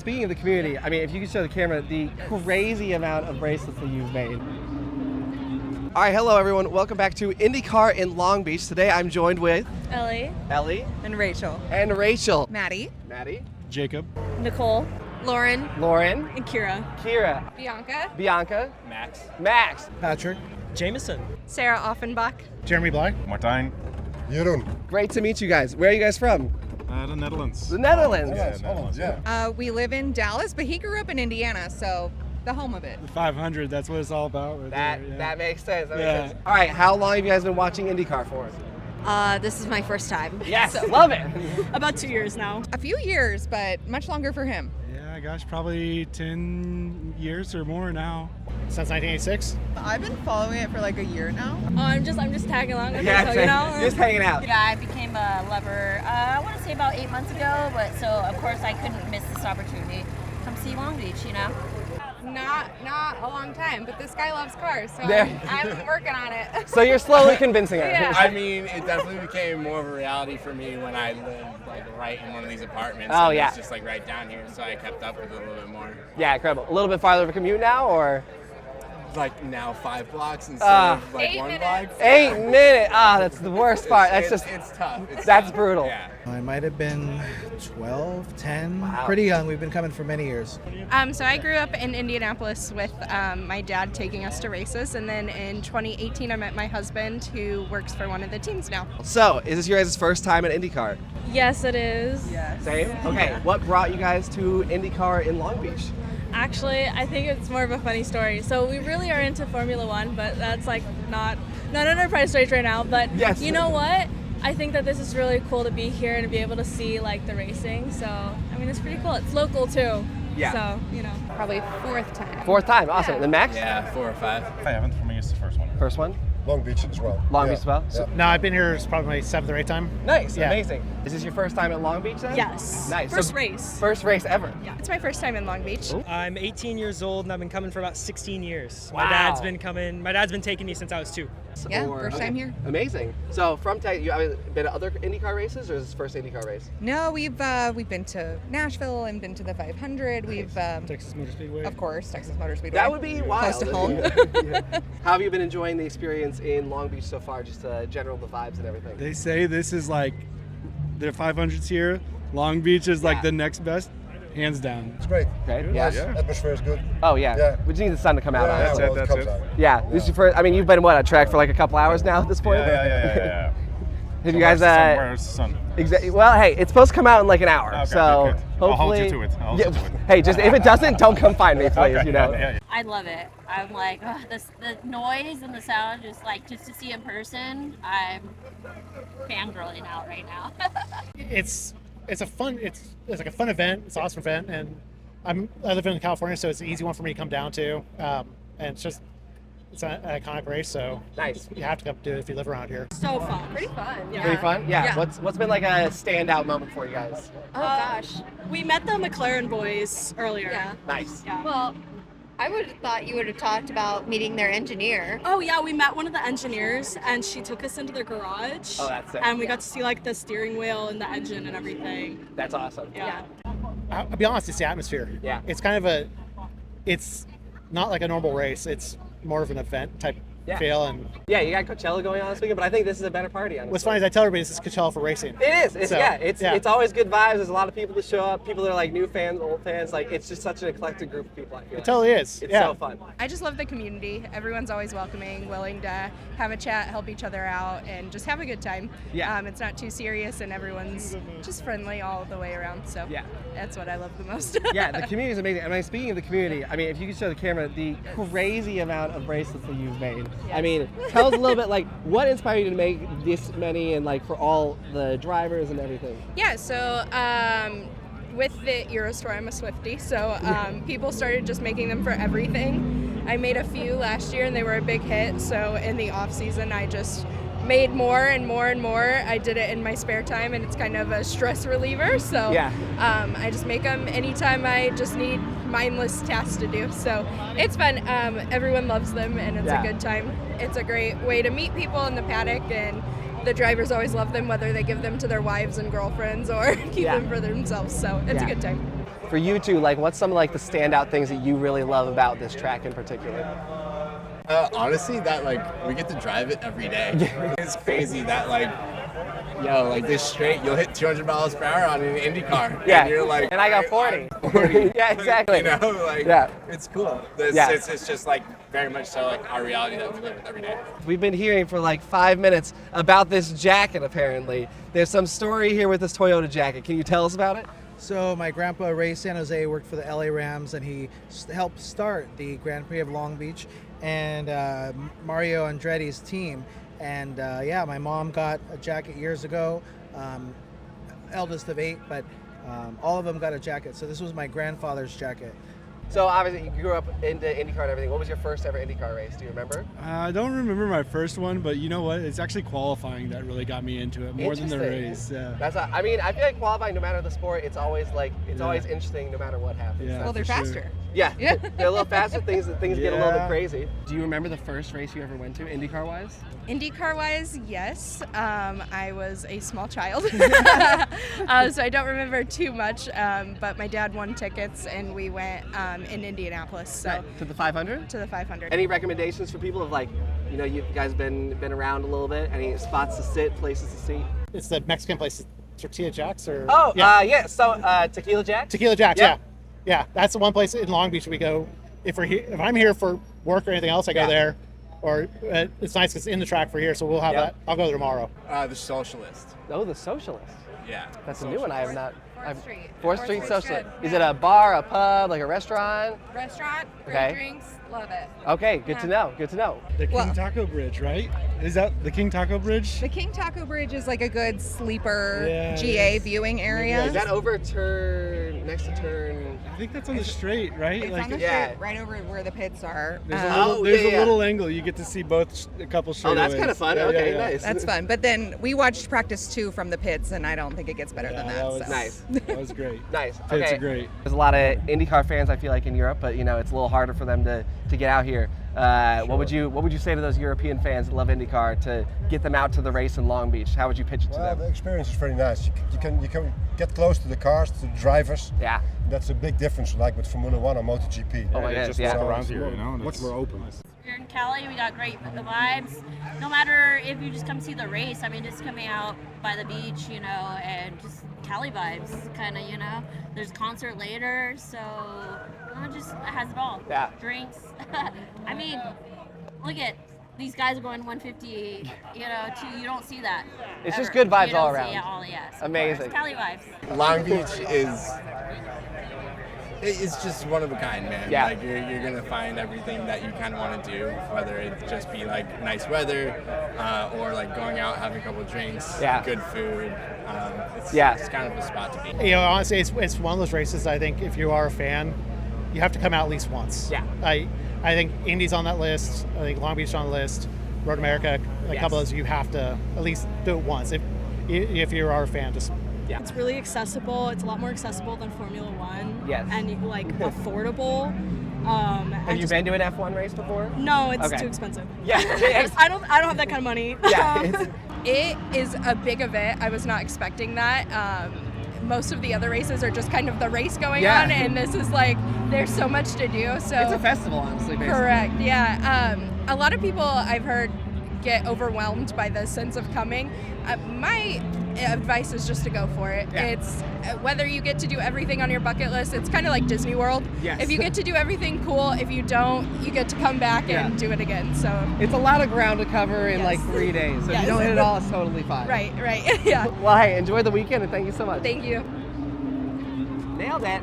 Speaking of the community, I mean, if you could show the camera the crazy amount of bracelets that you've made. All right, hello everyone. Welcome back to IndyCar in Long Beach. Today I'm joined with Ellie. And Rachel. And Rachel. Maddie. Jacob. Nicole. Lauren. And Kira. Bianca. Max. Patrick. Jameson. Sarah Offenbach. Jeremy Bly. Martijn. Jeroen. Great to meet you guys. Where are you guys from? The Netherlands. The Netherlands. Netherlands, yeah. We live in Dallas, but he grew up in Indiana, so the home of it. The 500, that's what it's all about. Right That makes sense. That Yeah. makes sense. All right, how long have you guys been watching IndyCar for? This is my first time. Yes, love it. About 2 years now. A few years, but much longer for him. Yeah, gosh, probably 10 years or more now. Since 1986? I've been following it for like a year now. Oh, I'm just tagging along with Yeah, it, so, you know. just hanging out. Yeah, I became a lover, I want to say about 8 months ago, but so of course I couldn't miss this opportunity. Come see Long Beach, you know? Not a long time, but this guy loves cars, so There. I'm working on it. So you're slowly convincing her. Yeah. I mean, it definitely became more of a reality for me when I lived like right in one of these apartments. Oh, and yeah. It's just like right down here, so I kept up with it a little bit more. Yeah, incredible. A little bit farther of a commute now, or? It's like now 5 blocks instead of like 8 1 minutes. block. 8 minutes. That's the worst part. That's just, It's tough. that's tough. brutal. Yeah. I might have been 12, 10, Wow. pretty young. We've been coming for many years. So I grew up in Indianapolis with my dad taking us to races, and then in 2018 I met my husband, who works for one of the teams now. So, is this your guys' first time at IndyCar? Yes, it is. Same? Okay, what brought you guys to IndyCar in Long Beach? Actually, I think it's more of a funny story. So we really are into Formula One, but that's like not on our price stage right now. But Yes. you know what? I think that this is really cool to be here and to be able to see like the racing. So I mean, it's pretty cool. It's local too. Yeah. So you know. Probably fourth time. Fourth time, awesome. And then Max? Yeah, 4 or 5. I haven't. For me, it's the first one. First one? Long Beach as well. Long Yeah. Beach as well? Yeah. No, I've been here, it's probably my 7th or 8th time. Nice, Yeah. amazing. Is this your first time at Long Beach then? Yes. Nice. First So- race. First race ever? Yeah. It's my first time in Long Beach. I'm 18 years old and I've been coming for about 16 years. Wow. My dad's been taking me since I was 2. Yeah, first time here. Amazing. So from Texas, you have been to other IndyCar races, or is this first IndyCar race? No, we've been to Nashville and been to the 500. We've Texas Motor Speedway. of course Texas Motor Speedway. That would be wild. Close to home. Yeah. How have you been enjoying the experience in Long Beach so far? Just general, the vibes and everything. They say this is like, the 500s here. Long Beach is like Yeah. the next best, hands down. It's great. Okay. Yeah. Yeah. Atmosphere is good. Oh yeah. Yeah. We just need the sun to come out. Yeah, on well, it. it comes out. Yeah. This is your first. I mean, you've been at track for like a couple hours now at this point. Yeah. Have you guys? Where's the sun? Exactly. Well, hey, it's supposed to come out in like an hour, Okay, so good. I'll hold hopefully. you to it. I'll hold you to it. Hey, just if it doesn't, don't come find me, please. Okay, You know. yeah. I love it. I'm like, the noise and the sound, just to see in person, I'm fangirling out right now. It's like a fun event. It's an awesome event, and I live in California, so it's an easy one for me to come down to. And it's an iconic race, so Nice. you have to come do it if you live around here. So fun. Pretty fun. Yeah. Pretty fun. Yeah. Yeah. What's been like a standout moment for you guys? Oh gosh. We met the McLaren boys earlier. Yeah. Nice. Yeah. Well, I would have thought you would have talked about meeting their engineer. Oh yeah, we met one of the engineers and she took us into their garage. Oh, that's sick. And we got to see like the steering wheel and the engine and everything. That's awesome. Yeah. I'll be honest, it's the atmosphere. Yeah. It's kind of it's not like a normal race. It's more of an event type Yeah. feel. And Yeah, you got Coachella going on this weekend, but I think this is a better party. Honestly. what's funny is I tell everybody this is Coachella for racing. It is. It's So, yeah. It's always good vibes. There's a lot of people that show up. People that are like new fans, old fans. Like it's just such an eclectic group of people. I feel It like. totally is. It's yeah. so fun. I just love the community. Everyone's always welcoming, willing to have a chat, help each other out, and just have a good time. Yeah. It's not too serious, and everyone's just friendly all the way around. So Yeah. that's what I love the most. Yeah, the community is amazing. I mean, speaking of the community, I mean, if you could show the camera the crazy amount of bracelets that you've made. I mean, tell us a little bit, like, what inspired you to make this many, and like for all the drivers and everything. Yeah, so with the Eurostore, I'm a Swiftie, so people started just making them for everything. I made a few last year and they were a big hit, so in the off season I just made more and more and more. I did it in my spare time and it's kind of a stress reliever, so Yeah. I just make them anytime I just need mindless tasks to do. So it's fun. Everyone loves them and it's Yeah. a good time. It's a great way to meet people in the paddock, and the drivers always love them, whether they give them to their wives and girlfriends or keep Yeah. them for themselves. So it's Yeah. a good time. for you two, like what's some of like the standout things that you really love about this track in particular? Honestly, that like we get to drive it every day. It's crazy that like, yo, like this straight, you'll hit 200 miles per hour on an IndyCar. Yeah. And you're like, and I got 40. Yeah, exactly. You know, like, yeah. It's cool. It's just like very much so like our reality that we live with every day. We've been hearing for like 5 minutes about this jacket, apparently. There's some story here with this Toyota jacket. Can you tell us about it? So my grandpa raced San Jose, worked for the LA Rams, and he helped start the Grand Prix of Long Beach and Mario Andretti's team. And yeah, my mom got a jacket years ago, eldest of 8, but all of them got a jacket. So this was my grandfather's jacket. So obviously you grew up into IndyCar and everything. What was your first ever IndyCar race? Do you remember? I don't remember my first one, but you know what? It's actually qualifying that really got me into it more than the race. Yeah. I mean, I feel like qualifying, no matter the sport, it's always like always interesting, no matter what happens. Yeah, Well, they're faster. Sure. Yeah, they're a little faster. Things get a little bit Yeah. crazy. Do you remember the first race you ever went to, IndyCar wise? IndyCar wise, yes. I was a small child, so I don't remember too much. But my dad won tickets, and we went in Indianapolis. So To the 500? to the 500. Any recommendations for people of like, you know, you guys been around a little bit? Any spots to sit, places to see? It's the Mexican place, Tortilla Jacks, or Oh, yeah. So Tequila Jack. Tequila Jacks. Yeah. Yeah, that's the one place in Long Beach we go. If I'm here for work or anything else, I go there. Or it's nice because it's in the track for here, so we'll have that. I'll go there tomorrow. The Socialist. Oh, the Socialist. Yeah. That's a new one. I have not. 4th Street. 4th Street Socialist. good. Is it a bar, a pub, like a restaurant? Restaurant, great Okay. drinks, love it. Okay, good to know. Good to know. The King Well- Taco Bridge, right? Is that the King Taco Bridge? The King Taco Bridge is like a good sleeper Yeah, GA yes. viewing area. Is that over turn next to turn? I think that's on the straight, right? It's on the street right over where the pits are. There's Oh, a yeah. little angle. You get to see a couple straightaways. Oh, that's kind of fun. Yeah, Okay, yeah, yeah. nice. That's fun. But then we watched practice 2 from the pits, and I don't think it gets better than Yeah, that. that was so. Nice. That was great. Nice. Pits Okay. are great. There's a lot of IndyCar fans, I feel like, in Europe, but you know it's a little harder for them to get out here. What would you say to those European fans that love IndyCar to get them out to the race in Long Beach? How would you pitch it to Well, them? the experience is very nice. You can get close to the cars, to the drivers. Yeah. That's a big difference, like with Formula One or MotoGP. Oh my goodness, yeah. Around here, you know, and Much it's more open. Here in Cali, we got great vibes. No matter if you just come see the race, I mean, just coming out by the beach, you know, and just Cali vibes, kind of, you know. There's a concert later, so it just has it all. Yeah. Drinks. I mean, look at these guys are going 150, you know, you don't see that. It's just ever. good vibes You don't all see around. it all, yes, of Amazing. course. Cali vibes. Long Beach is. It's just one of a kind, man. Yeah. Like you're gonna find everything that you kind of want to do, whether it just be like nice weather, or like going out having a couple of drinks, Yeah. good food. It's kind of a spot to be. You know, honestly, it's one of those races. I think if you are a fan, you have to come out at least once. Yeah. I think Indy's on that list. I think Long Beach is on the list. Road America, a couple of those you have to at least do it once. If you are a fan, just. Yeah. It's really accessible. It's a lot more accessible than Formula One. Yes. And like affordable. Have you been to an F1 race before? No, it's Okay. too expensive. Yeah. I don't have that kind of money. Yeah. It's, It is a big event. I was not expecting that. Most of the other races are just kind of the race going Yeah. on, and this is like there's so much to do. So it's a festival, honestly. Basically. correct, yeah. A lot of people I've heard get overwhelmed by the sense of coming. My advice is just to go for it. Yeah. It's whether you get to do everything on your bucket list. It's kind of like Disney World. Yes. If you get to do everything, cool. If you don't, you get to come back and do it again. So It's a lot of ground to cover in Yes. like 3 days. So if Yes. you don't hit it all, it's totally fine. right, yeah. Well, hey, enjoy the weekend and thank you so much. Thank you. Nailed it.